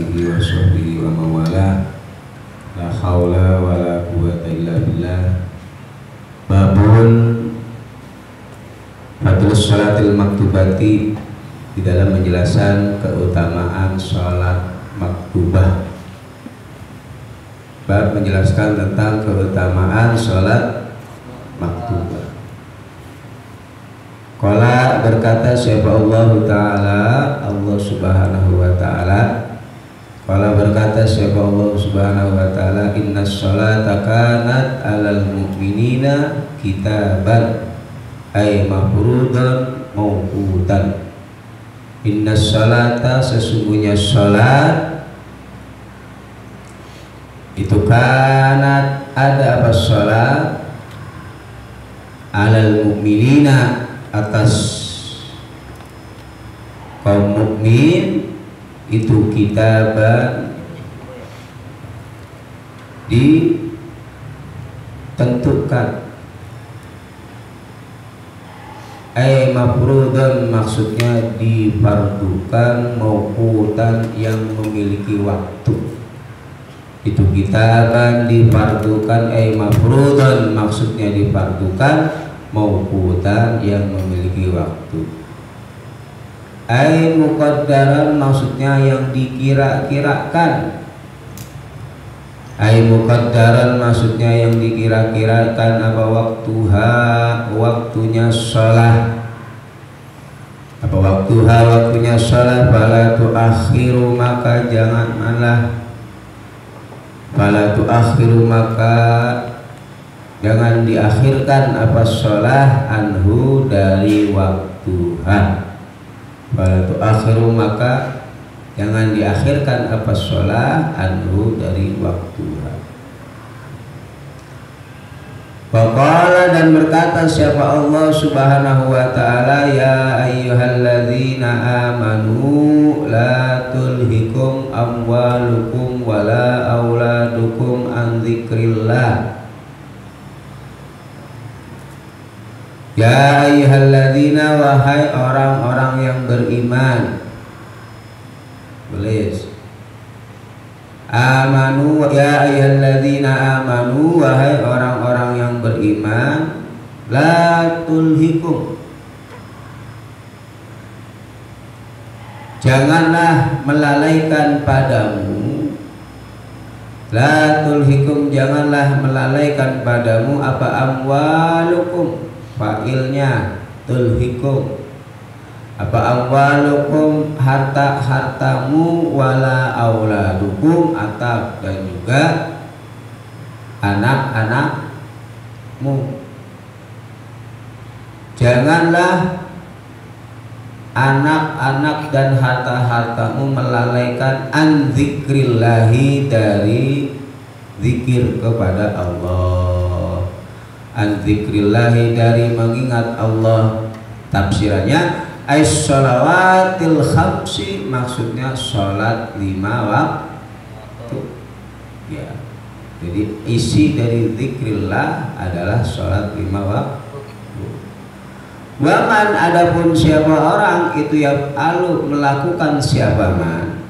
alihi wa sahbihi wa mawala. La haula wa la quwwata illa billah. Babun fadlus sholatil maktubati, di dalam menjelaskan keutamaan sholat maktubah. Bab menjelaskan tentang keutamaan sholat maktubah. Qala, berkata siapa Allah Ta'ala, Allah Subhanahu wa Ta'ala. Qala, berkata siapa Allah Subhanahu wa Ta'ala, inna sholata kanat alal mu'minina kitaban ay mafrudan mawqutan. Inna sholata, sesungguhnya sholat itu kanat, ada apa sholat, alal mu'minina, atas kaum mukmin itu kitaban, ditentukan. Ay mafrudan, maksudnya difardukan, mauqutan, yang memiliki waktu. Itu kitaban difardukan, ay mafrudan, maksudnya difardukan, mauqutan, yang memiliki waktu. Ai muqaddaran, maksudnya yang dikira-kirakan. Ai muqaddaran, maksudnya yang dikira-kirakan. Apa waktuha, waktunya sholat. Apa waktuha, waktunya sholat. Fala tuakhiru, maka janganlah. Fala tuakhiru, maka jangan diakhirkan apa sholat, anhu, dari waktuha. Fala tuakhiru, maka jangan diakhirkan apa sholat, anhu, dari waktuha. Waqala, dan berkata siapa Allah Subhanahu wa Ta'ala, ya ayyuhalladzina amanu la tulhikum amwalukum wala auladukum an dzikrillah. Ya ayyuhalladzina, wahai orang-orang yang beriman. Boleh. Amanu, ya ayyuhalladzina amanu, wahai orang-orang yang beriman. La tulhikum, janganlah melalaikan padamu. La tulhikum, janganlah melalaikan padamu apa amwalukum, fa'ilnya tulhikum, apa amwalukum, harta-hartamu, wala auladukum, atau dan juga anak-anakmu. Janganlah anak-anak dan harta-hartamu melalaikan an dzikrillahi, dari zikir kepada Allah. An dzikrillahi, dari mengingat Allah. Tafsirannya as-shalawatil khamsi, maksudnya sholat 5 waktu. Ya, jadi isi dari zikrillah adalah sholat 5 waktu. Waman, adapun siapa orang itu yaf'alu, melakukan siapa man,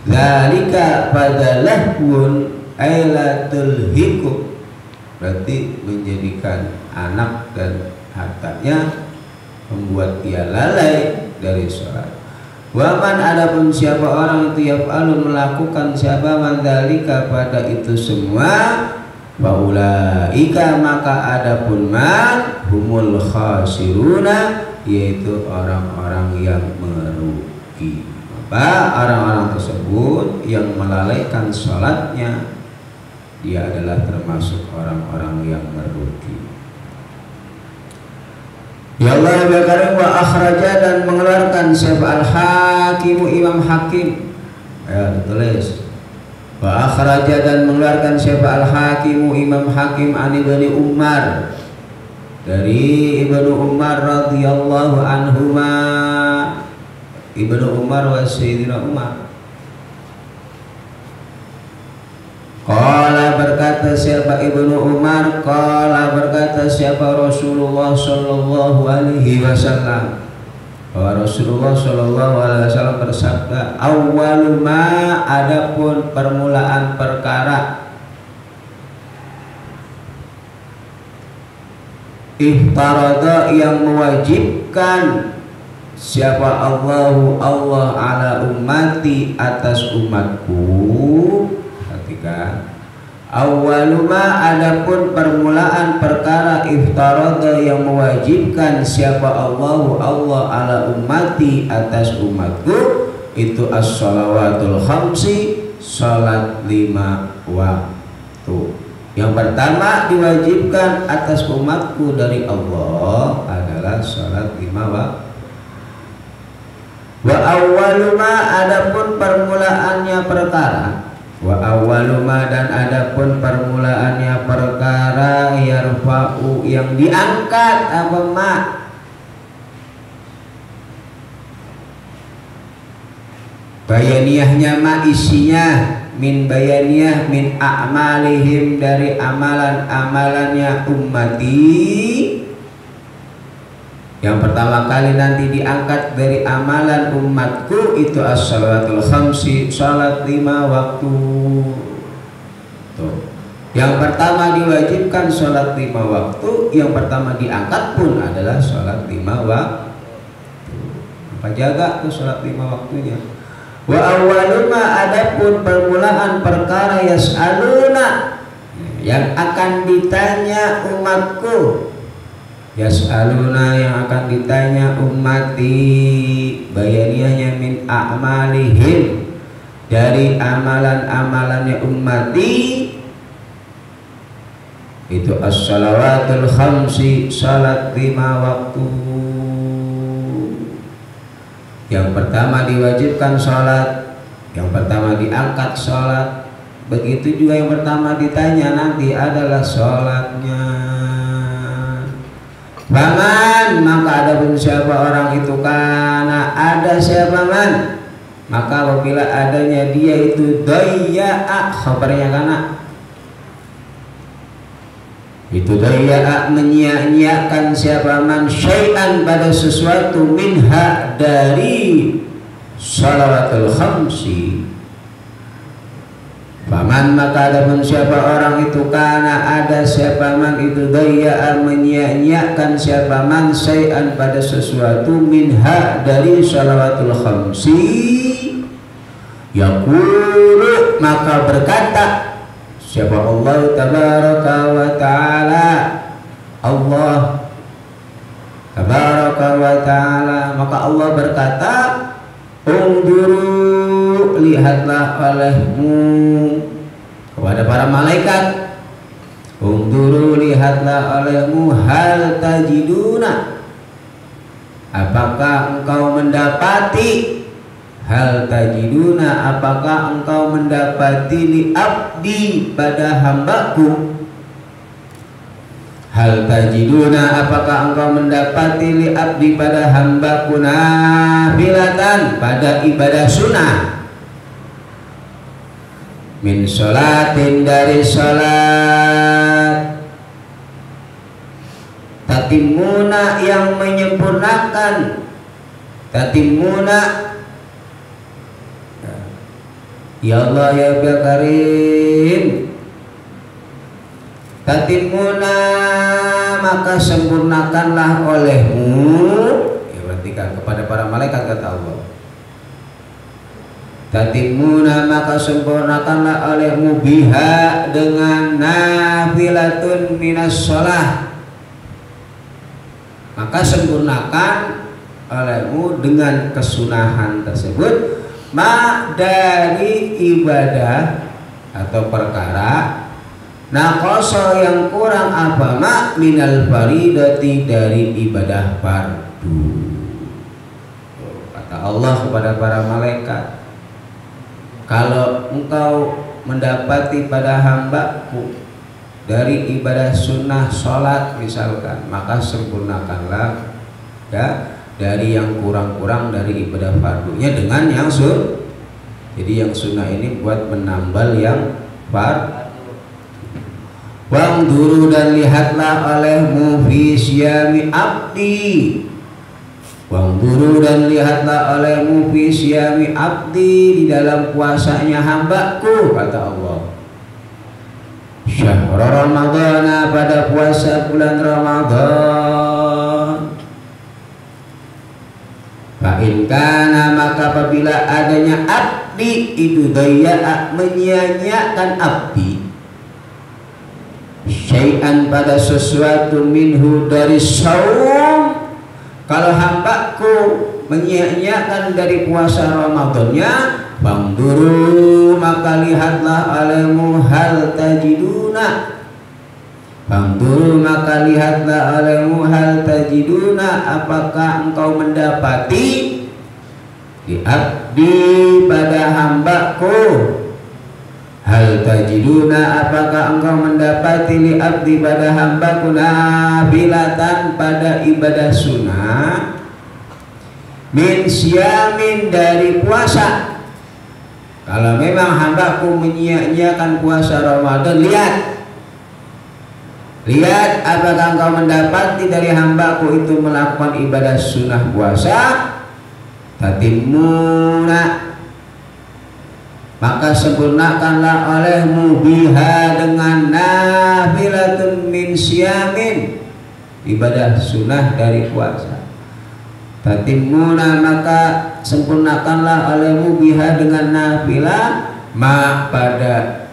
dzalika pada lahwun ailatul hikum, berarti menjadikan anak dan hartanya membuat dia lalai dari sholat. Waman, adapun siapa orang itu yaf'alu, melakukan siapa man dzalika pada itu semua, faulaika, maka adapun man, humul khasiruna, yaitu orang-orang yang merugi. Maka orang-orang tersebut yang melalaikan sholatnya, dia adalah termasuk orang-orang yang merugi. Ya Allah berkarim, wa akhraja, dan mengeluarkan siapa al-hakimu, imam hakim. Ya, ditulis. Wa akhraja, dan mengeluarkan siapa al-hakimu, imam hakim, an ibni Umar, dari Ibnu Umar radhiyallahu anhuma. Ibnu Umar wa Sayyidina Umar. Qala, berkata siapa Ibnu Umar, qala berkata siapa Rasulullah sallallahu alaihi wasallam, bahwa Rasulullah Shallallahu Alaihi Wasallam bersabda, awwalu ma, adapun permulaan perkara, iftarada yang mewajibkan siapa Allah ala ummati atas umatku. Perhatikan, awwaluma, adapun permulaan perkara, iftarada yang mewajibkan siapa Allah ala ummati atas umatku, itu as-shalawatul khamsi, salat 5 waktu. Yang pertama diwajibkan atas umatku dari Allah adalah salat 5 waktu. Wa awwaluma, adapun permulaannya perkara, wa awwaluma, dan adapun permulaannya perkara, yarfa'u yang diangkat apa ma, bayaniyahnya ma, isinya min bayaniyah, min a'malihim, dari amalan-amalannya ummati. Yang pertama kali nanti diangkat dari amalan umatku itu as-salatul khamsi, salat 5 waktu. Tuh. Yang pertama diwajibkan salat 5 waktu, yang pertama diangkat pun adalah salat 5 waktu. Apa jaga tuh salat 5 waktunya. Wa awwaluma, adapun permulaan perkara, yas'aluna, yang akan ditanya umatku, yas'aluna yang akan ditanya ummati, bayaniyahnya min a'malihim, dari amalan-amalannya ummati, itu as-salawatul khamsi, salat 5 waktu. Yang pertama diwajibkan salat, yang pertama diangkat salat, begitu juga yang pertama ditanya nanti adalah salatnya. Faman, maka adapun siapa orang itu, karena ada siapa man, maka apabila adanya dia itu, dayya'a, khabarnya kana, itu dayya'a menyia-nyiakan siapa man, syai'an pada sesuatu, minha dari shalawatul khamsi. Faman, maka adapun siapa orang itu, karena ada siapa man itu, dayya'a menyia-nyiakan siapa man, syai'an pada sesuatu, minha dari shalawatul khamsi, yaqulu, maka berkata siapa Allah tabaraka wa ta'ala, Allah tabaraka wa ta'ala, maka Allah berkata, unduru, lihatlah olehmu kepada para malaikat, unduru, lihatlah olehmu, hal tajiduna, apakah engkau mendapati, hal tajiduna, apakah engkau mendapati, li abdi, pada hambaku, hal tajiduna, apakah engkau mendapati, li abdi, pada hambaku, nafilatan, pada ibadah sunnah, min sholatin, dari sholat, tatimuna, yang menyempurnakan, tatimuna, ya Allah ya Karim, tatimuna, maka sempurnakanlah olehmu, ya perhatikan, kepada para malaikat kata Allah, tatimuna, maka sempurnakanlah olehmu, biha, dengan nafilatun minas sholah, maka sempurnakan olehmu dengan kesunahan tersebut, ma, dari ibadah atau perkara, naqasa, yang kurang apa, ma, minal faridati, dari ibadah fardu. Kata Allah kepada para malaikat, kalau engkau mendapati pada hambaku dari ibadah sunnah sholat misalkan, maka sempurnakanlah ya dari yang kurang-kurang dari ibadah fardunya dengan yang sunnah. Jadi yang sunnah ini buat menambal yang fardu. Wangduru, dan lihatlah olehmu, fi syami abdi, Wanzuru dan lihatlah olehmu fi siyami abdi di dalam puasanya hambaku, kata Allah. Syahr Ramadan, pada puasa bulan Ramadan. Fa in kana, maka apabila adanya abdi itu daya menyia-nyiakan abdi syai'an pada sesuatu minhu dari saum. Kalau hambaku menyia-nyiakan dari puasa Ramadannya, fangduru, maka lihatlah alaimu hal tajiduna. Fangduru, maka lihatlah alaimu hal tajiduna, apakah engkau mendapati di abdi pada hambaku. Hal tajiduna, apakah engkau mendapati li abdi pada hambaku nafilatan, pada ibadah sunnah, min siyamin, dari puasa. Kalau memang hambaku menyia-nyiakan puasa Ramadan, lihat apakah engkau mendapati dari hambaku itu melakukan ibadah sunnah puasa. Tatimuna, maka sempurnakanlah olehmu biha dengan nafilatun min siyamin, ibadah sunnah dari puasa. Tatimuna, maka sempurnakanlah olehmu biha dengan nafilah ma, pada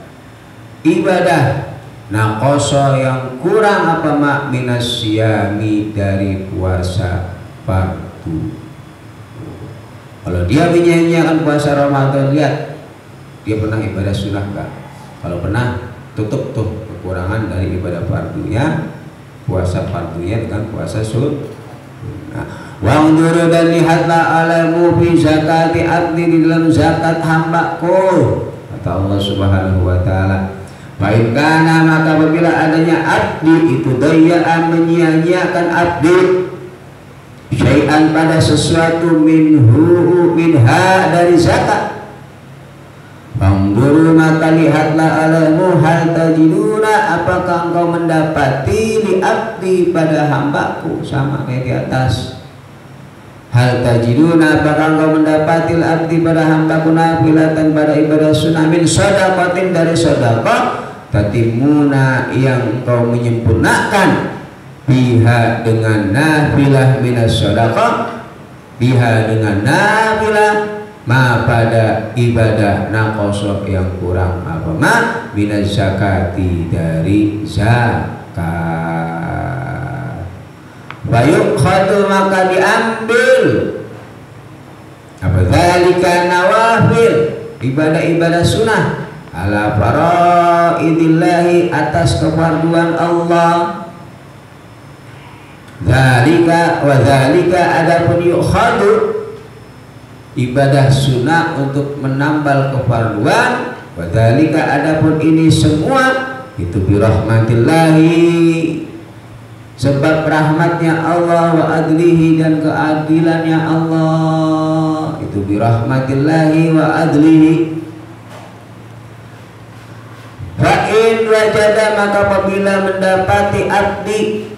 ibadah naqoso yang kurang apa ma minas siyami, dari puasa fardu. Kalau dia menyia-nyiakan puasa Ramadan, lihat dia pernah ibadah sunnah enggak? Kalau pernah, tutup tuh kekurangan dari ibadah fardunya, puasa fardunya dengan puasa sunnah. Wa'udhuru, dan lihatlah alamu fi zakati abdi, di dalam zakat hambaku, kata Allah Subhanahu wa ta'ala. Baik kana, maka apabila adanya abdi itu daya menyia-nyiakan abdi syai'an pada sesuatu minha dari zakat. Fangduru, maka lihatlah alamu hal tajiduna, apakah engkau mendapati li abdi pada hambaku, sama kayak di atas. Hal tajiduna, apakah engkau mendapati li abdi pada hambaku nafilatan, pada ibadah sunnah, min shadaqatin, dari sedekah. Tatimuna, yang engkau menyempurnakan biha dengan nafilah minas shadaqah, biha dengan nafilah ma, pada ibadah naqoso yang kurang apa ma minaz zakati, dari zakat. Fayukhadu, maka diambil apa dzalika nawafil, ibadah-ibadah sunnah, ala faraidillahi, atas kefarduan Allah. Dzalika wa dzalika, adapun yukhadu ibadah sunnah untuk menambal kefarduan, wadzalika, adapun ini semua itu birahmatillahi, sebab rahmatnya Allah, wa adlihi, dan keadilannya Allah, itu birahmatillahi wa adlihi. Fa in wajada, maka apabila mendapati abdi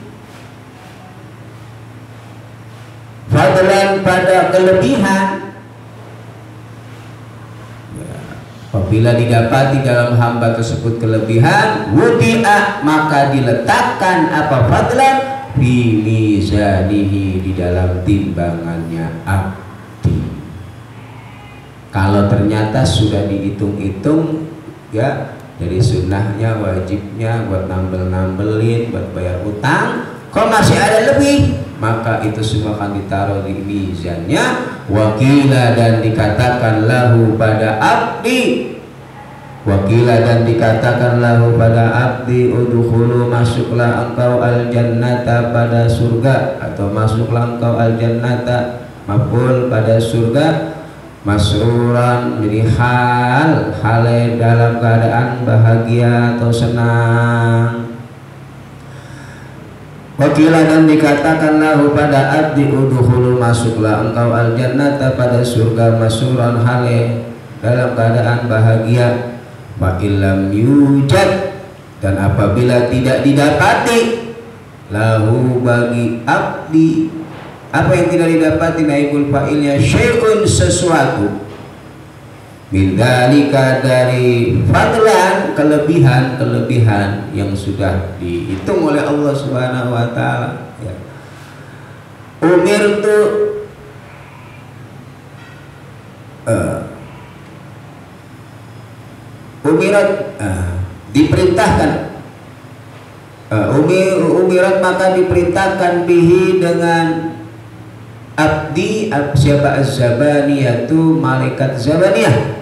fadlan, pada kelebihan, apabila didapati dalam hamba tersebut kelebihan, wudi'a, maka diletakkan apa fadlan fi mizanihi, di dalam timbangannya abdi. Kalau ternyata sudah dihitung-hitung ya, dari sunnahnya, wajibnya, buat nambel-nambelin, buat bayar utang, kok masih ada lebih, maka itu semua akan ditaruh di mizannya. Wakila, dan dikatakan lahu pada abdi, wakila, dan dikatakan lahu pada abdi, udkhulu, masuklah engkau al jannata, pada surga, atau masuklah engkau al jannata, maf'ul pada surga, masruran, jadi hale dalam keadaan bahagia atau senang. Wakila, dan dikatakan lahu pada abdi, udkhulu, masuklah engkau al jannata, pada surga, masruran, hale dalam keadaan bahagia. Fa illam yujad, dan apabila tidak didapati lahu bagi abdi Apa yang tidak didapati naibul fa'ilnya syai'un sesuatu min dzalika dari fadlan kelebihan yang sudah dihitung oleh Allah Subhanahu wa taala ya. Umirtu umirat diperintahkan umirat maka diperintahkan bihi dengan abdi siapa az-zabaniyatu malaikat zabaniyah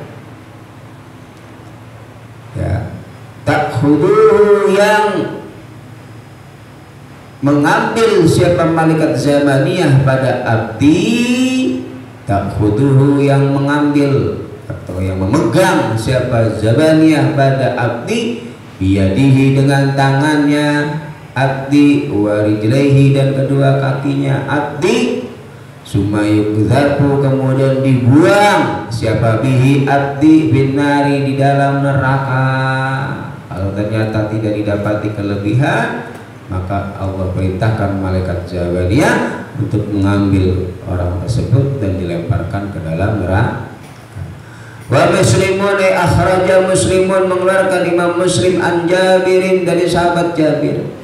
ya takhuduhu yang mengambil siapa malaikat zabaniyah pada abdi takhuduhu yang mengambil atau yang memegang siapa zabaniyah pada abdi biyadihi dengan tangannya abdi warijlaihi dan kedua kakinya abdi sumayukzabu kemudian dibuang siapa bihi abdi binari di dalam neraka. Kalau ternyata tidak didapati kelebihan maka Allah perintahkan malaikat zabaniyah untuk mengambil orang tersebut dan dilemparkan ke dalam neraka. Wa muslimun akhraja muslimun mengeluarkan Imam Muslim an Jabirin dari sahabat Jabir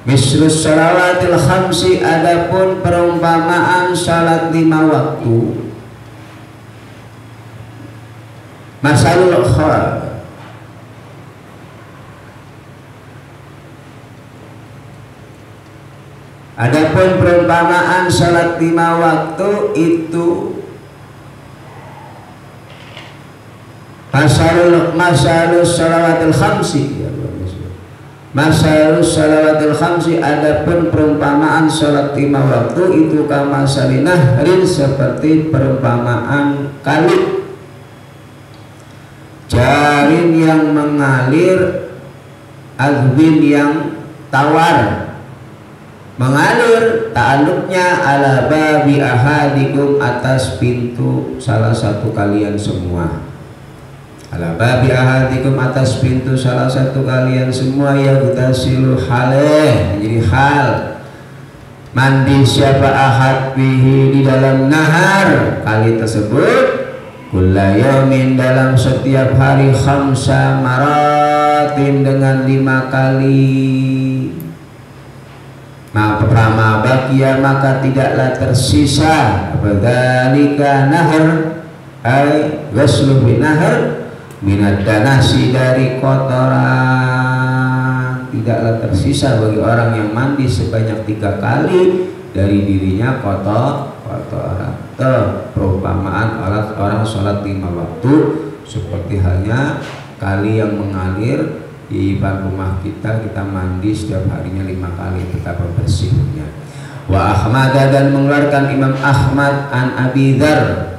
misrus shalawatil khamsi adapun perumpamaan salat 5 waktu masalul khal adapun perumpamaan salat 5 waktu itu masalus shalawatil khamsi masalus shalawatil khamsi adapun perumpamaan salat 5 waktu itu kama salinahrin seperti perumpamaan kali jarin yang mengalir azbin yang tawar mengalir ta'alluqnya ala babi ahadikum atas pintu salah satu kalian semua ala babi ahadikum atas pintu salah satu kalian semua ya gutasilu haleh menjadi hal mandi siapa ahad bihi di dalam nahar kali tersebut kulla yaumin dalam setiap hari khamsa maratin dengan 5 kali maka bakia maka tidaklah tersisa badzalika nahar ay ghuslu binahar minad danasi dari kotoran tidaklah tersisa bagi orang yang mandi sebanyak 3 kali dari dirinya kotoran. Perumpamaan orang sholat 5 waktu seperti halnya kali yang mengalir di depan rumah kita mandi setiap harinya 5 kali betapa bersihnya. Wa Ahmad dan mengeluarkan Imam Ahmad an Abi Dzar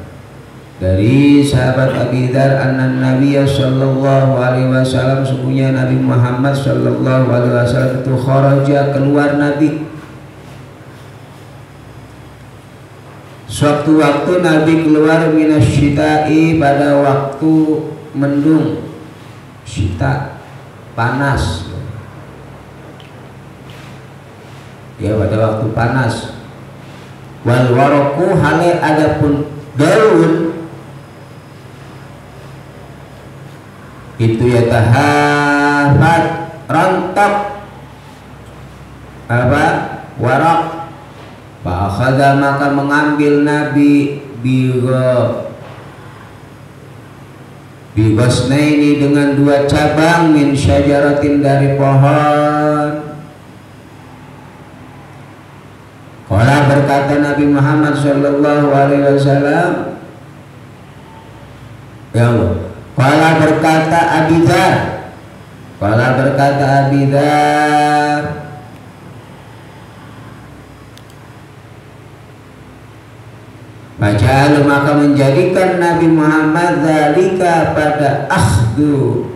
dari sahabat Abi Dzar anna Nabiya sallallahu alaihi wasallam sesungguhnya Nabi Muhammad sallallahu alaihi wasallam itu kharaja keluar Nabi sewaktu-waktu Nabi keluar minasyita'i pada waktu mendung syita panas ya pada waktu panas wal waraku hale adapun daun itu ya tahafat rontok apa warak fa'akhadha maka mengambil Nabi bigosnaini dengan 2 cabang min syajaratin dari pohon. Qala berkata Nabi Muhammad sallallahu alaihi wasallam ya Allah Qala berkata Abi Dzar Faja'al maka menjadikan Nabi Muhammad dzalika pada akhdu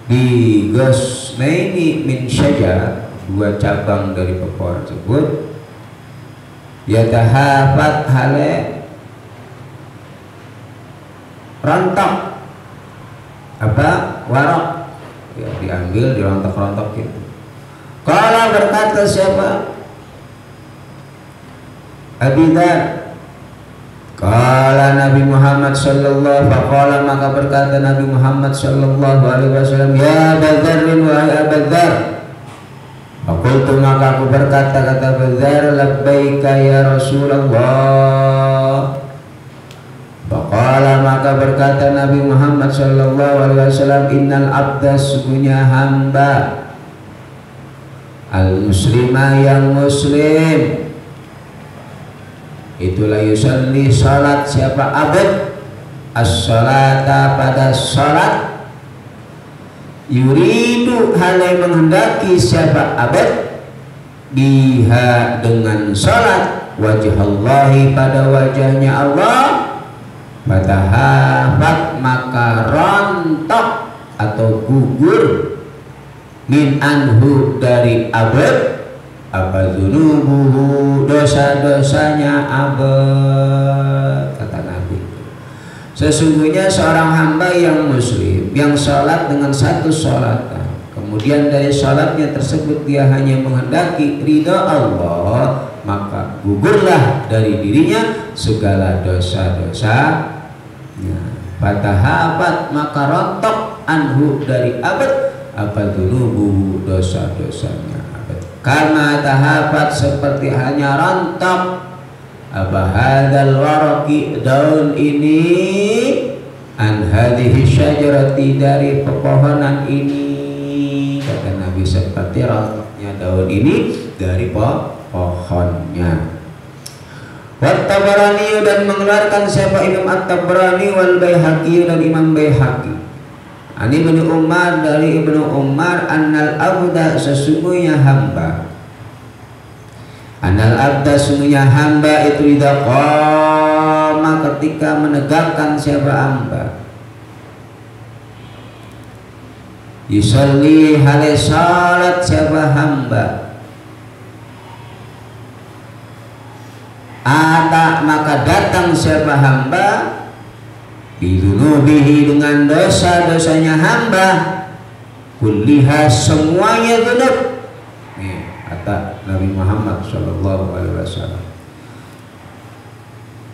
di ghusnaini min syajar 2 cabang dari pohon tersebut yatahafat hale rontok apa warok ya diambil dirontok-rontok gitu. Kalau berkata siapa Abi Dzar. Qala Nabi Muhammad sallallahu faqala, maka berkata Nabi Muhammad sallallahu alaihi wasallam, ya Abu Dzar, wahai Abu Dzar. Faqultu, maka aku berkata, kata Abu Dzar, labbaika ya Rasulullah. Faqala, maka berkata Nabi Muhammad sallallahu alaihi wasallam, innal abda, sesungguhnya hamba, al muslimah, yang muslim, itulah yusalli, salat, siapa abad, as-salata, pada salat, yuridu, halai menghendaki, siapa abad, biha, dengan salat, wajhallahi, pada wajahnya Allah, fatahafat, maka rontok atau gugur, min anhu, dari abad, apa dzunubuhu, dosa-dosanya abad. Kata Nabi, sesungguhnya seorang hamba yang muslim yang salat dengan satu salatan, kemudian dari salatnya tersebut dia hanya menghendaki ridha Allah, maka gugurlah dari dirinya segala dosa-dosanya. Fatahabat, maka rontok, anhu, dari abad, apa dzunubuhu, dosa-dosanya. Karena tahabat, seperti hanya rontok, apa hadal waraqi, daun ini, an hadhihi syajarati, dari pepohonan ini. Kata Nabi, seperti rontoknya daun ini dari pohonnya. Wat Tabarani, dan mengeluarkan siapa Imam At-Tabarani, wal Baihaqi, dan Imam Baihaqi. Ani Ibnu Umar, dari Ibnu Umar, annal abda, sesungguhnya hamba, annal abda, sesungguhnya hamba itu idza qama, ketika menegakkan siapa hamba, yusalli, halai salat siapa hamba, ata, maka datang siapa hamba, bidunubihi, dengan dosa-dosanya hamba, kulliha, semuanya dzunub. Nih kata Nabi Muhammad sallallahu alaihi wasallam,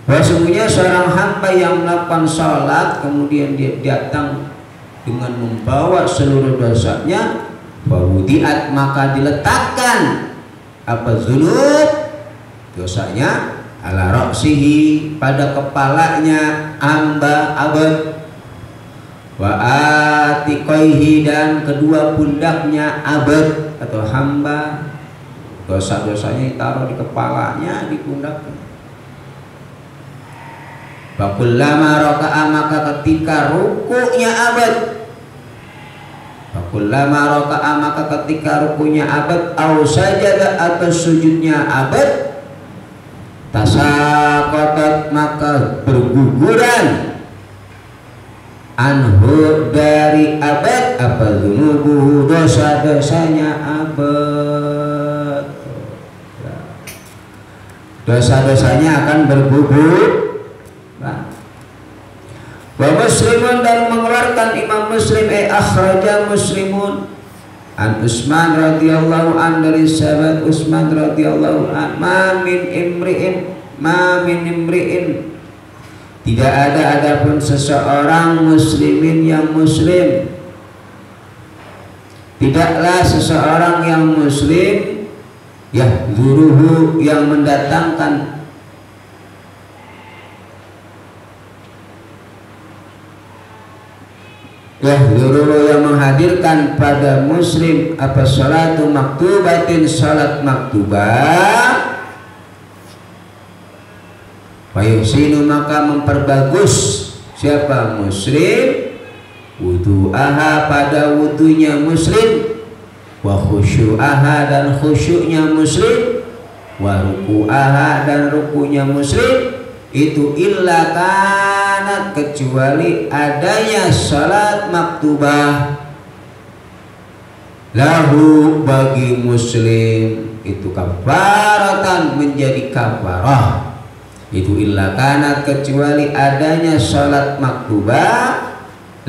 sesungguhnya seorang hamba yang melakukan salat kemudian dia datang dengan membawa seluruh dosanya, fawudiat, maka diletakkan apa dzunub, dosanya, ala ra'sihi, pada kepalanya hamba abad, wa atiqaihi, dan kedua pundaknya abad atau hamba, dosa-dosanya ditaruh di kepalanya, di pundaknya. Wa kullama raka'a, maka ketika ruku'nya abad, wa kullama raka'a, maka ketika ruku'nya abad, au sajada, atau sujudnya abad, tasaqatat, maka berguguran, anhu, dari abad, apa dzunubuhu, dosa-dosanya abad. Dosa-dosanya akan bergugur. Wa Muslimun, dan mengeluarkan Imam Muslim, akhraja Muslimun, an Utsman radhiyallahu an, dari sahabat Utsman radhiyallahu an, ma min imri'in, tidak ada adapun seseorang muslimin yang muslim, tidaklah seseorang yang muslim, yahzuruhu, yang mendatangkan, yahzuruhu, yang menghadirkan pada muslim, apa salatu maktubatin, salat maktubah, fayuhsinu, maka memperbagus siapa muslim, wudu'aha, pada wudunya muslim, wa khusyu'aha, dan khusyuknya muslim, wa ruku'aha, dan rukunya muslim, itu illa kanat, kecuali adanya salat maktubah, lahu, bagi muslim, itu kafaratan, menjadi kafarah. Itu illa kanat, kecuali adanya salat maktubah,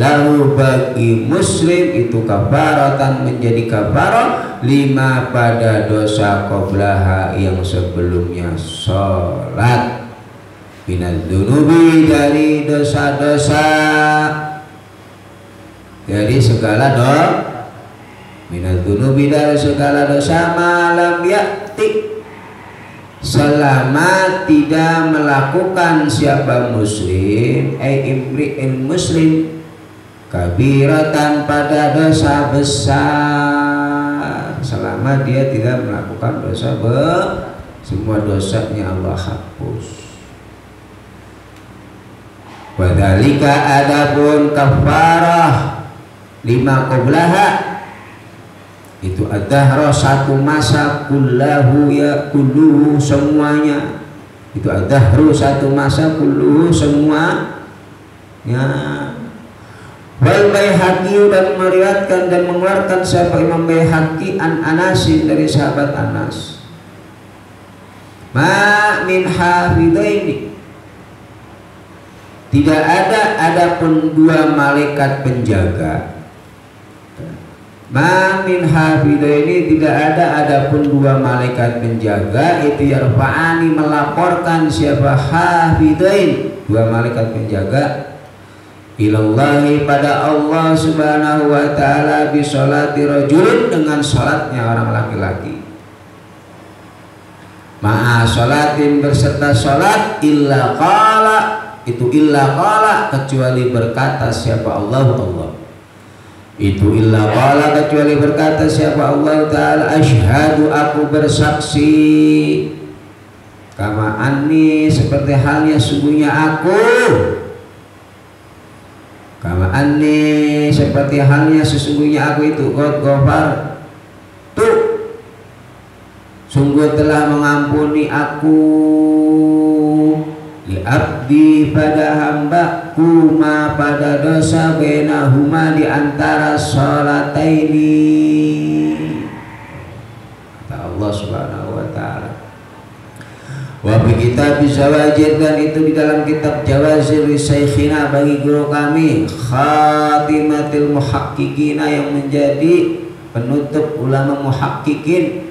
lahu bagi muslim itu kafaratan menjadi kafarah lima pada dosa qablaha yang sebelumnya sholat minadz dzunubi dari dosa-dosa dari segala minadz dzunubi dari segala dosa malam yakti selama tidak melakukan siapa muslim imri'in muslim kabiratan pada dosa besar selama dia tidak melakukan dosa semua dosanya Allah hapus. Wadhalika adapun kafarah lima qablaha itu ad-dahra satu masa kullahu ya kulluhu semuanya itu ad-dahru satu masa kulluhu semua ya. Wal Baihaqi dan meriwayatkan dan mengeluarkan siapa Imam Baihaqi an Anasin dari sahabat Anas ma min hafidaini tidak adapun dua malaikat penjaga ma min hafidaini tidak adapun dua malaikat penjaga itu yarfa'ani melaporkan siapa hafidain dua malaikat penjaga ilallahi pada Allah subhanahu wa ta'ala bisolati rajulin dengan sholatnya orang laki-laki ma'a sholatin berserta sholat illa qala itu illa qala kecuali berkata siapa Allah itu illa qala kecuali berkata siapa Allah ta'ala asyhadu aku bersaksi kama anni seperti halnya sungguhnya aku kama anni seperti halnya sesungguhnya aku itu qad ghafar tuh sungguh telah mengampuni aku li abdi pada hambaku ma pada dosa bainahuma di antara sholataini kata Allah subhanahu wa ta'ala wa bi kitab Zawajir dan itu di dalam kitab Jawazir Syekhina bagi guru kami Khatimatil Muhaqqiqina yang menjadi penutup ulama muhaqqiqin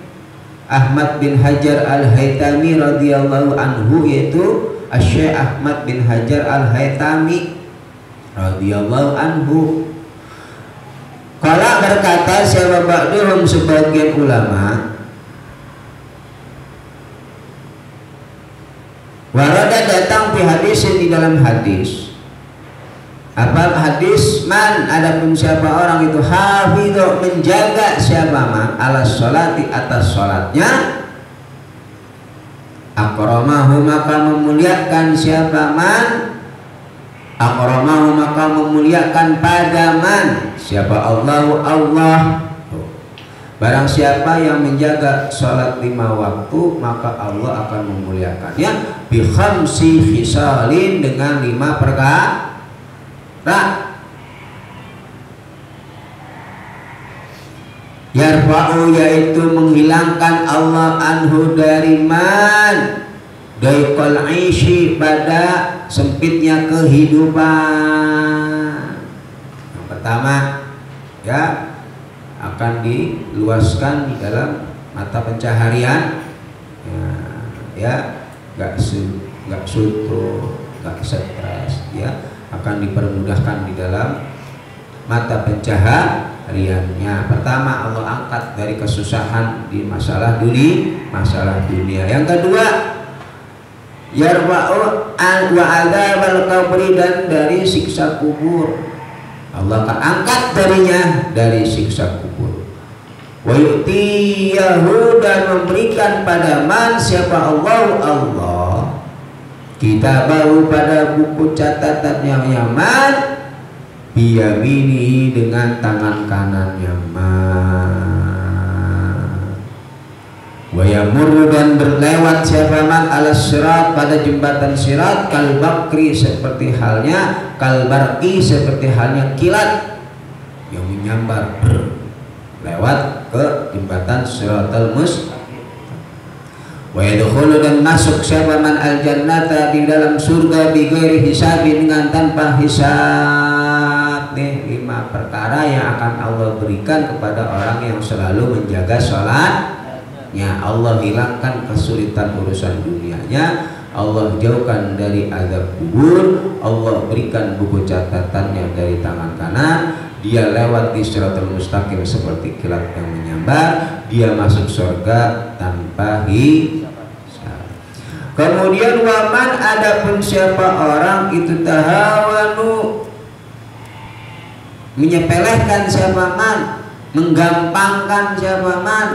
Ahmad bin Hajar Al-Haytami radhiyallahu anhu yaitu Syekh Ahmad bin Hajar Al-Haytami radhiyallahu anhu kala berkata siapa ba'duhum sebagian ulama warada datang di hadis di dalam hadis apa hadis man adapun siapa orang itu hafidhu menjaga siapa man ala sholati atas sholatnya akramahu maka memuliakan siapa man akramahu maka memuliakan pada man siapa Allah barang siapa yang menjaga sholat 5 waktu maka Allah akan memuliakannya bi khamsi khisalin dengan 5 perkara yarfa'u yaitu menghilangkan Allah anhu dari man daikal aishi pada sempitnya kehidupan yang pertama ya akan diluaskan di dalam mata pencaharian ya nggak suntuk nggak stres ya akan dipermudahkan di dalam mata pencahariannya. Pertama Allah angkat dari kesusahan di masalah dunia. Yang kedua yarfa'u wa adzabal qabri dan dari siksa kubur. Allah akan angkat darinya dari siksa kubur. Wa yu'tiyahu dan memberikan pada man siapa Allah kitabahu pada buku catatannya man biyaminihi dengan tangan kanannya man wa yamurru dan berlewat siapa man ala sirat pada jembatan sirat kalbakri seperti halnya kalbarqi seperti halnya kilat yang menyambar lewat ke jembatan siratal mustaqim wa yadkhulu dan masuk siapa man al jannata di dalam surga bi ghairi hisabin dengan tanpa hisab perkara yang akan Allah berikan kepada orang yang selalu menjaga sholatnya. Allah hilangkan kesulitan urusan dunianya, Allah jauhkan dari azab kubur, Allah berikan buku catatannya dari tangan kanan, dia lewat di siratal mustaqim seperti kilat yang menyambar, dia masuk surga tanpa hisab. Kemudian waman, adapun siapa orang itu tahawanu, menyepelehkan siapa man, menggampangkan siapa man,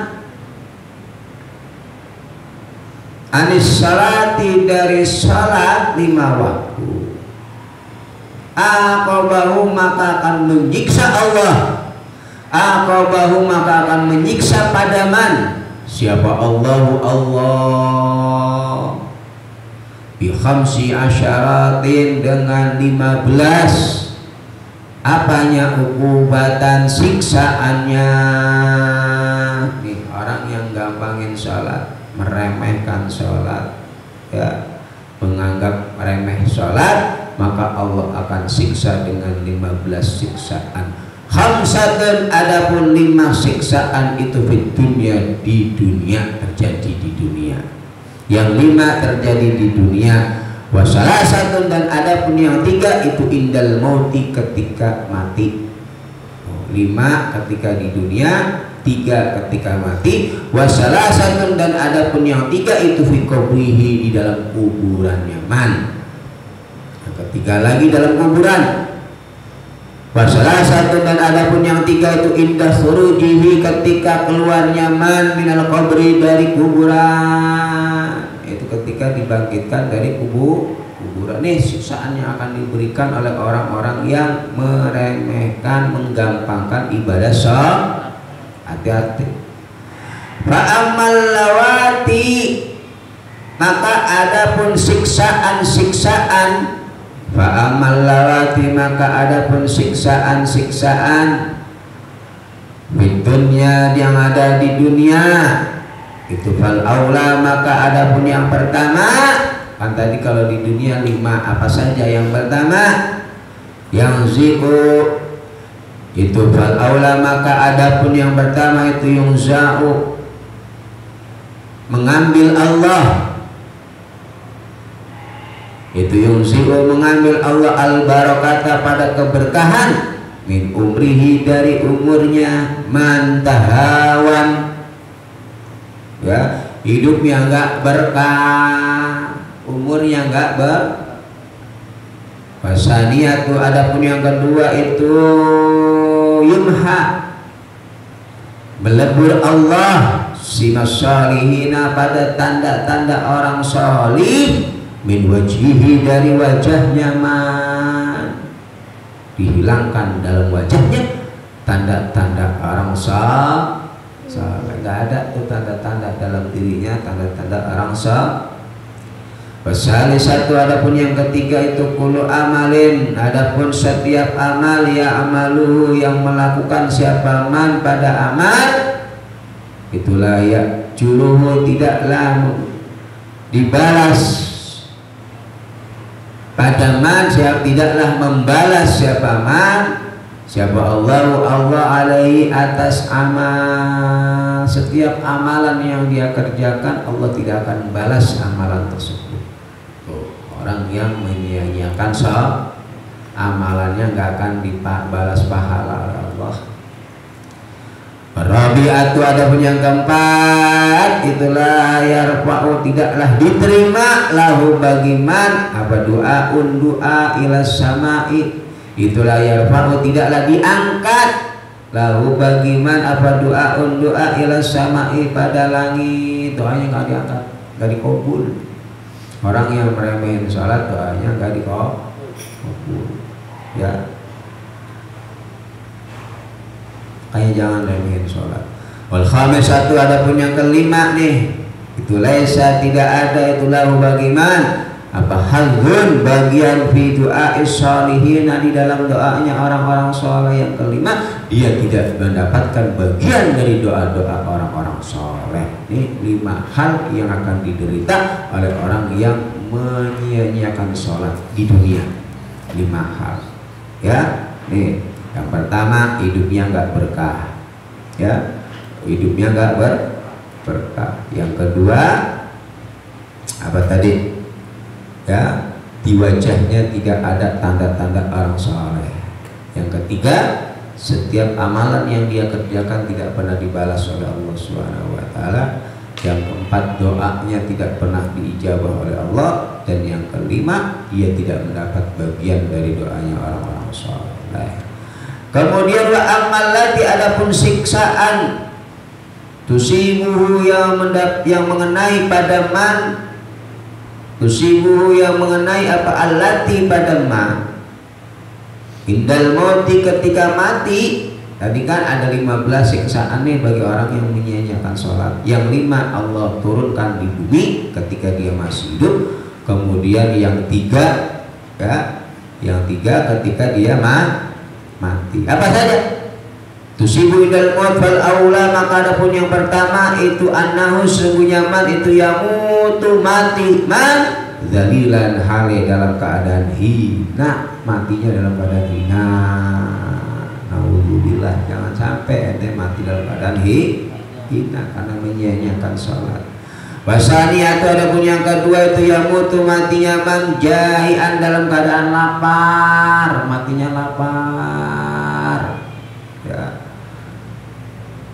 anis salati, dari salat 5 waktu, aqabahu, maka akan menyiksa Allah, aqabahu, maka akan menyiksa pada man, siapa Allah, bi khamsi asyaratin, dengan 15 apanya, ukubatan, siksaannya. Nih orang yang gampangin sholat, meremehkan sholat, ya, menganggap remeh sholat, maka Allah akan siksa dengan 15 siksaan. Khamsatun, adapun 5 siksaan itu di dunia, terjadi di dunia. Yang 5 terjadi di dunia. Wasalasatun, dan adapun yang 3 itu indal mauti, ketika mati. 5 ketika di dunia, 3 ketika mati. Wasalasatun, dan adapun yang 3 itu fi qabrihi, di dalam kuburannya man. Ketiga lagi dalam kuburan. Wasalasatun, dan adapun yang 3 itu indah khurujihi, ketika keluarnya man minal qabri, dari kuburan. Itu ketika dibangkitkan dari kuburan. Nih siksaan yang akan diberikan oleh orang-orang yang meremehkan, menggampangkan ibadah sholat. Hati-hati. Fa'amal lawati, maka adapun siksaan-siksaan, fa'amal lawati, maka adapun siksaan-siksaan fitunya, yang ada di dunia, itu fal aula, maka adapun yang pertama, kan tadi kalau di dunia 5 apa saja, yang pertama yang ziku, itu fal aula, maka adapun yang pertama itu yang za'u, mengambil Allah, itu yang ziku, mengambil Allah al barakata, pada keberkahan, min umrihi, dari umurnya, mantahawan, ya, hidupnya enggak berkah, umurnya enggak Fasaniyatu, adapun yang kedua itu yumha, melebur Allah simas salihina, pada tanda-tanda orang salih, min wajhihi, dari wajahnya man, dihilangkan dalam wajahnya tanda-tanda orang salih. Nggak ada tuh tanda-tanda dalam dirinya, tanda-tanda orang salih. Pasal satu, adapun yang ketiga itu kullu amalin, adapun setiap amal, ya amalu, yang melakukan siapa man pada amal, itulah ya juluhu, tidaklah dibalas pada man, siapa tidaklah membalas siapa man, siapa Allah alaihi, atas amal, setiap amalan yang dia kerjakan Allah tidak akan balas amalan tersebut. Orang yang menyia-nyiakan amalannya nggak akan dibalas pahala oleh Allah. Rabi'atu, adapun yang keempat, itulah yarfa'u, tidaklah diterima lahu bagiman, apa doaun, doa ilas samai, itulah yarfa'u, tidaklah diangkat lahu bagiman, apa doaun, doa ilas samai, pada langit, doanya nggak diangkat, nggak dikabul. Orang yang meremehin sholat, doanya nggak dikabul, ya. Kayak jangan remehin sholat. Wal khamisatu, adapun yang kelima nih, itu laisa, tidak ada, itulah bagiman, apa halun, bagian fi du'a'is sholihin, di dalam doanya orang-orang soleh. Yang kelima, dia tidak mendapatkan bagian dari doa-doa orang-orang soleh. Ini 5 hal yang akan diderita oleh orang yang menyia-nyiakan sholat di dunia. 5 hal, ya. Nih Yang pertama, hidupnya nggak berkah, ya, hidupnya nggak berkah. Yang kedua, apa tadi? Ya, di wajahnya tidak ada tanda-tanda orang saleh. Yang ketiga, setiap amalan yang dia kerjakan tidak pernah dibalas oleh Allah Subhanahu wa taala. Yang keempat, doanya tidak pernah diijabah oleh Allah. Dan yang kelima, dia tidak mendapat bagian dari doanya orang-orang saleh. Kemudian wa amallati, adapun siksaan tusibuhu yang mengenai pada man, tusibuhu yang mengenai apa, allati pada man, indal mauti, ketika mati. Tadi kan ada 15 siksaan nih bagi orang yang menyia-nyiakan sholat. Yang 5 Allah turunkan di bumi ketika dia masih hidup. Kemudian yang 3, ya, yang 3 ketika dia mati. Apa saja? Tusibu indal maut fal aula, maka adapun yang pertama itu annahu, sesungguhnya man itu yamutu, mati, man dzalilan, hale dalam keadaan hina, matinya dalam keadaan hina. Naudzubillah, jangan sampai ente mati dalam keadaan hina karena menyia-nyiakan sholat. Wasani, atau adapun yang kedua itu yamutu, matinya man jai'an, dalam keadaan lapar, matinya lapar, ya.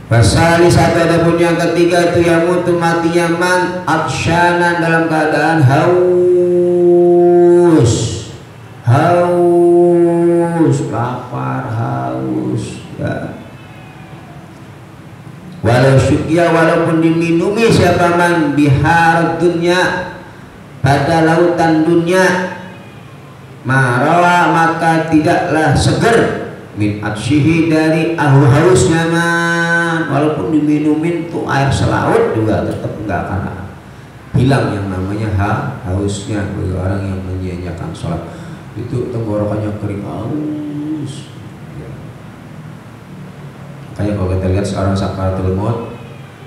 Wasalis, atau adapun yang ketiga itu yamutu, matinya man atsyanan, dalam keadaan haus, lapar, haus, ya. Walau syukia, walaupun diminumi siapa man bihar dunya, pada lautan dunia, marawa, maka tidaklah seger, min atsyihi, dari hausnya man. Walaupun diminumin tuh air selaut juga tetap enggak akan hilang yang namanya hausnya bagi orang yang menyia-nyiakan sholat. Itu tenggorokannya kering, haus. Kayak kalau kita lihat seorang sakaratul maut,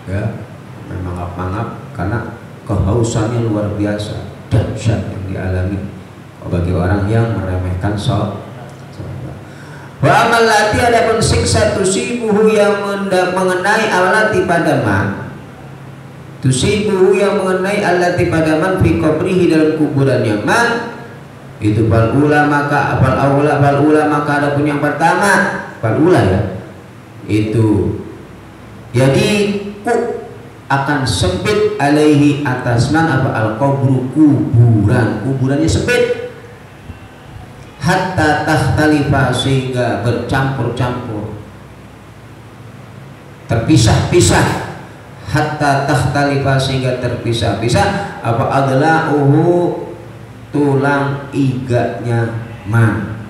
ya, memang mangap karena kehausannya luar biasa, dahsyat yang dialami bagi orang yang meremehkan sholat. Wa amal lati, adapun siksa tusibuhu yang mengenai alati pada man, tusibuhu yang mengenai alati pada man fi qabrihi, dalam kuburannya man, itu fal ula, maka adapun yang pertama, fal ula, ya, itu jadi akan sempit alaihi, atas man apa, al qabru, kuburannya sempit, hatta takhtalifa, sehingga bercampur-campur, terpisah-pisah, hatta takhtalifa, sehingga terpisah-pisah apa, adla'uhu, tulang iganya man,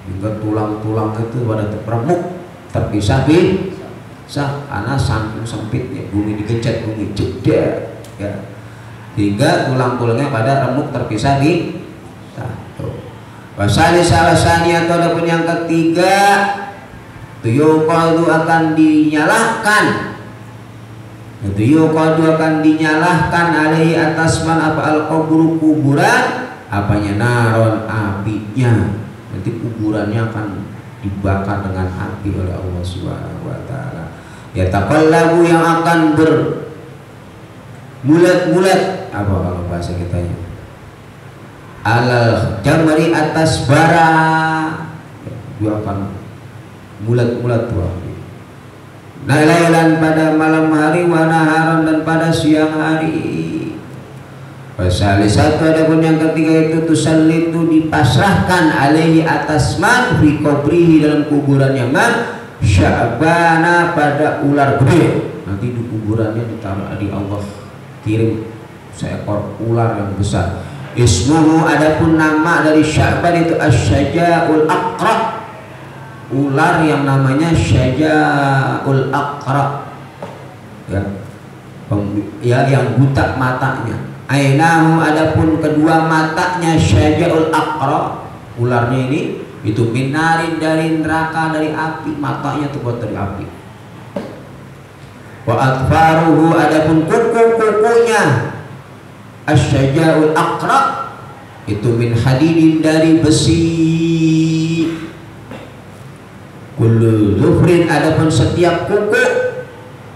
hingga tulang-tulang itu pada terperemuk, terpisah-pisah karena saking sempitnya bumi, digencet bumi jeda, ya, hingga tulang-tulangnya pada remuk, terpisah di satu. Wasali salasani, atau adapun yang ketiga, tuyuqadu, akan dinyalahkan, alaihi, atas man apa, al qabru, kuburan, apanya, naron, apinya. Nanti kuburannya akan dibakar dengan api oleh Allah Subhanahu wa taala. Ya taqallabu, yang akan bermulat-mulat, apa kalau bahasa kitanya, alal jamri, atas bara, dia akan mulat-mulat tuh api. Lailan, pada malam hari, wa naharan, dan pada siang hari. Satu, adapun yang ketiga itu tusallitu, dipasrahkan alaihi, atas man fi qabrihi, dalam kuburannya man, sya'bana, pada ular gede. Nanti di kuburannya ditaruh di Allah, kirim seekor ular yang besar. Ismuhu, adapun nama dari Sya'ban itu asy-syaja'ul aqra, ular yang namanya syaja'ul aqra, ya, yang buta matanya. Ainahu, adapun kedua matanya syaja'ul aqra, ularnya ini itu minarin, dari neraka, dari api, matanya terbuat dari api. Wa atfaruhu, adapun kuku-kukunya asy-syaja'ul aqra itu min hadidin, dari besi. kullu dhufrin, adapun setiap kuku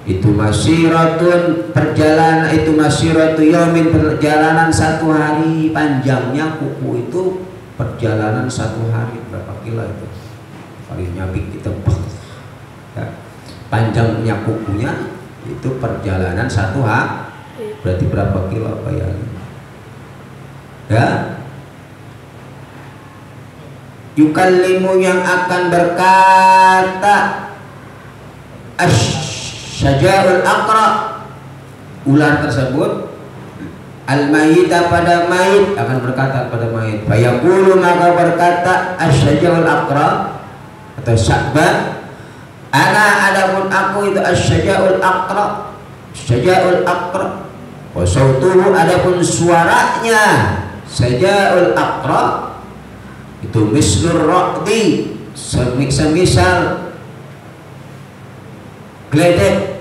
itu masyiratun, perjalanan itu masyiratu yaumin, perjalanan satu hari. Panjangnya kuku itu perjalanan satu hari. Berapa kilo itu? Kali nyabik ditebak ya. Panjangnya kukunya itu perjalanan satu hari, berarti berapa kilo bayangin ya. Yukallimu, yang akan berkata, asyajarul aqra, ular tersebut, al-mayyita, pada mayit, akan berkata pada mayit. Fayaqulu, maka berkata asyajarul aqra atau sya'ban, ana, adapun aku itu asyajarul aqra, syajarul aqra, wa sautuhu, adapun suaranya syajarul aqra itu mislur raqdi, semisal geledek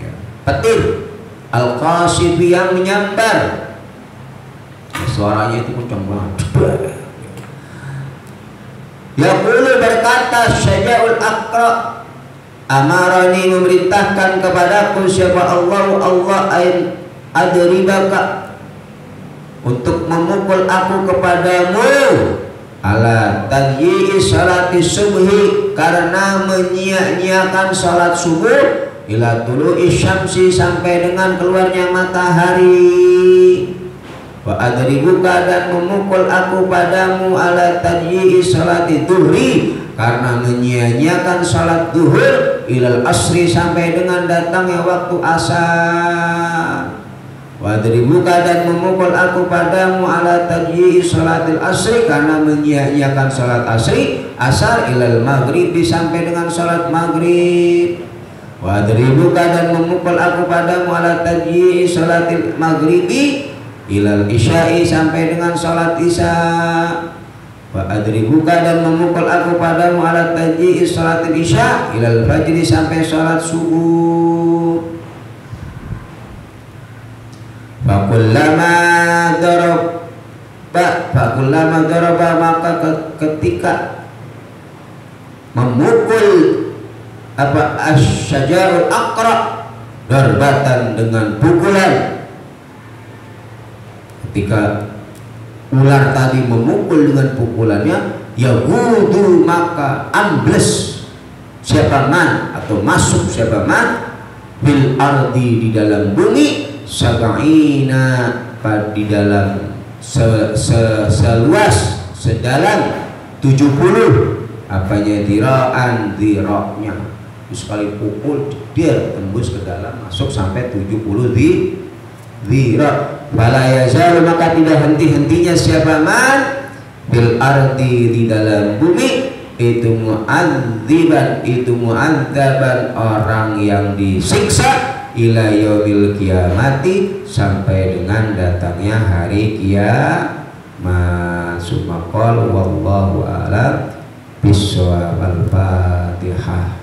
ya, petir, al-qasibi, yang menyambar. Suaranya itu kencang banget. Yaqulu, berkata syajarul aqra, amarani, memerintahkan kepadaku siapa Allah, Allah adribaka, untuk memukul aku kepadamu, ala tadyi'i salati subhi, karena menyia-nyiakan salat subuh, ila tulu'i syamsi, sampai dengan keluarnya matahari. Wa adribuka, dan memukul aku padamu, ala tadyi'i salati duhri, karena menyia-nyiakan salat duhur, ilal asri, sampai dengan datangnya waktu asar. Wadribuka, dan memukul aku padamu, ala tajyi'i salatil asri, karena menyia-nyiakan salat asar, ilal maghribi, sampai dengan salat maghrib. Wadribuka, dan memukul aku padamu, ala tajyi'i salatil maghribi, ilal isya'i, sampai dengan salat isya. Wa adribuka, dan memukul aku padamu, ala tajyi'i salatil isya, ilal fajri, sampai salat subuh. Fakullama daraba, maka ketika memukul apa asyajarul aqra, darbatan, dengan pukulan, ketika ular tadi memukul dengan pukulannya, yahudu, maka ambles siapa man, atau masuk siapa man, bil ardi, di dalam bumi, sab'ina, di dalam seluas, sedalam 70 apanya, diraan, diroknya, sekali pukul dia tembus ke dalam, masuk sampai 70 dirok. Fala yazal, maka tidak henti-hentinya siapa man, bil ardi, di dalam bumi, itu mu'adziban, itu mu'adzaban, orang yang disiksa, ila yaumil kiamati, sampai dengan datangnya hari kiamat. Sumakol wallahu a'lam bishawab. Al-Fatihah.